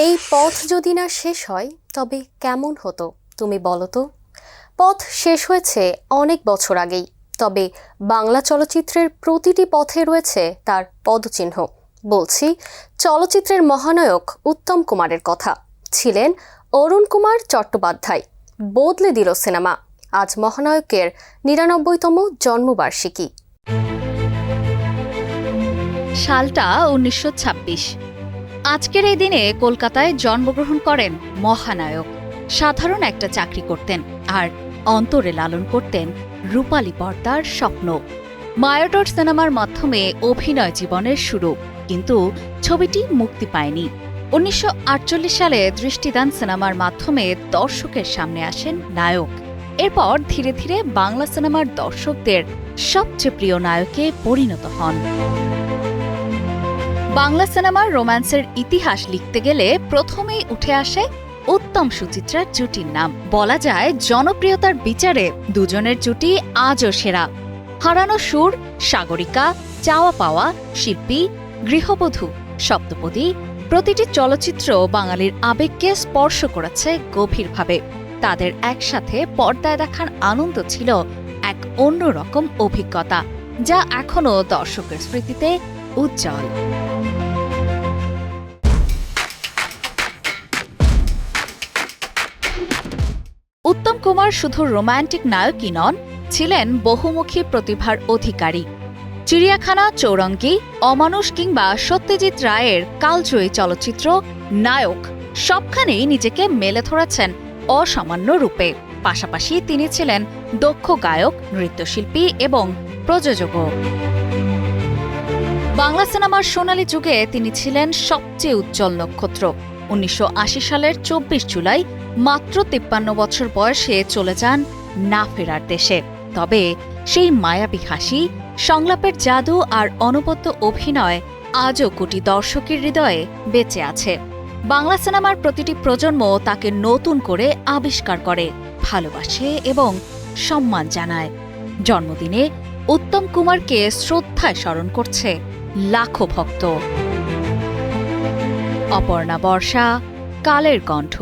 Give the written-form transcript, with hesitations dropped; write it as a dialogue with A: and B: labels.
A: এই পথ যদি না শেষ হয় তবে কেমন হতো তুমি বলো তো। পথ শেষ হয়েছে অনেক বছর আগেই, তবে বাংলা চলচ্চিত্রের প্রতিটি পথে রয়েছে তার পদচিহ্ন। বলছি চলচ্চিত্রের মহানায়ক উত্তম কুমারের কথা। ছিলেন অরুণ কুমার চট্টোপাধ্যায়। বদলে দিল সিনেমা। আজ মহানায়কের ৯৯তম জন্মবার্ষিকী।
B: সালটা ১৯২৬। আজকের এই দিনে কলকাতায় জন্মগ্রহণ করেন মহানায়ক। সাধারণ একটা চাকরি করতেন আর অন্তরে লালন করতেন রূপালী পর্দার স্বপ্ন। মায়াডোর সিনেমার মাধ্যমে অভিনয় জীবনের শুরু, কিন্তু ছবিটি মুক্তি পায়নি। ১৯৪৮ সালে দৃষ্টিদান সিনেমার মাধ্যমে দর্শকের সামনে আসেন নায়ক। এরপর ধীরে ধীরে বাংলা সিনেমার দর্শকদের সবচেয়ে প্রিয় নায়কে পরিণত হন। বাংলা সিনেমার রোম্যান্সের ইতিহাস লিখতে গেলে প্রথমেই উঠে আসে উত্তম সুচিত্রার জুটির নাম। বলা যায় জনপ্রিয়তার বিচারে দুজনের জুটি আজও সেরা। হারানো সুর, সাগরিকা, চাওয়া পাওয়া, শিল্পী, গৃহবধূ, সপ্তপদী, প্রতিটি চলচ্চিত্র বাঙালির আবেগকে স্পর্শ করেছে গভীরভাবে। তাদের একসাথে পর্দায় দেখার আনন্দ ছিল এক অন্যরকম অভিজ্ঞতা, যা এখনও দর্শকের স্মৃতিতে উজ্জ্বল। উত্তম কুমার শুধু রোম্যান্টিক নায়কই নন, ছিলেন বহুমুখী প্রতিভার অধিকারী। চিড়িয়াখানা, চৌরঙ্গি, অমানুষ কিংবা সত্যজিৎ রায়ের কালজয়ী চলচ্চিত্র নায়ক সবখানেই নিজেকে মেলে ধরেছেন অসামান্য রূপে। পাশাপাশি তিনি ছিলেন দক্ষ গায়ক, নৃত্যশিল্পী এবং প্রযোজকও। বাংলা সিনেমার সোনালী যুগে তিনি ছিলেন সবচেয়ে উজ্জ্বল নক্ষত্র। ১৯৮০ সালের ২৪ জুলাই মাত্র ৫৩ বছর বয়সে চলে যান না ফেরার দেশে। তবে সেই মায়াবী হাসি, সংলাপের জাদু আর অনবদ্য অভিনয় আজও কোটি দর্শকের হৃদয়ে বেঁচে আছে। বাংলা সিনেমার প্রতিটি প্রজন্ম তাকে নতুন করে আবিষ্কার করে, ভালোবাসে এবং সম্মান জানায়। জন্মদিনে উত্তম কুমারকে শ্রদ্ধায় স্মরণ করছে লাখো ভক্ত। অপর্ণা বর্ষা, কালের কণ্ঠ।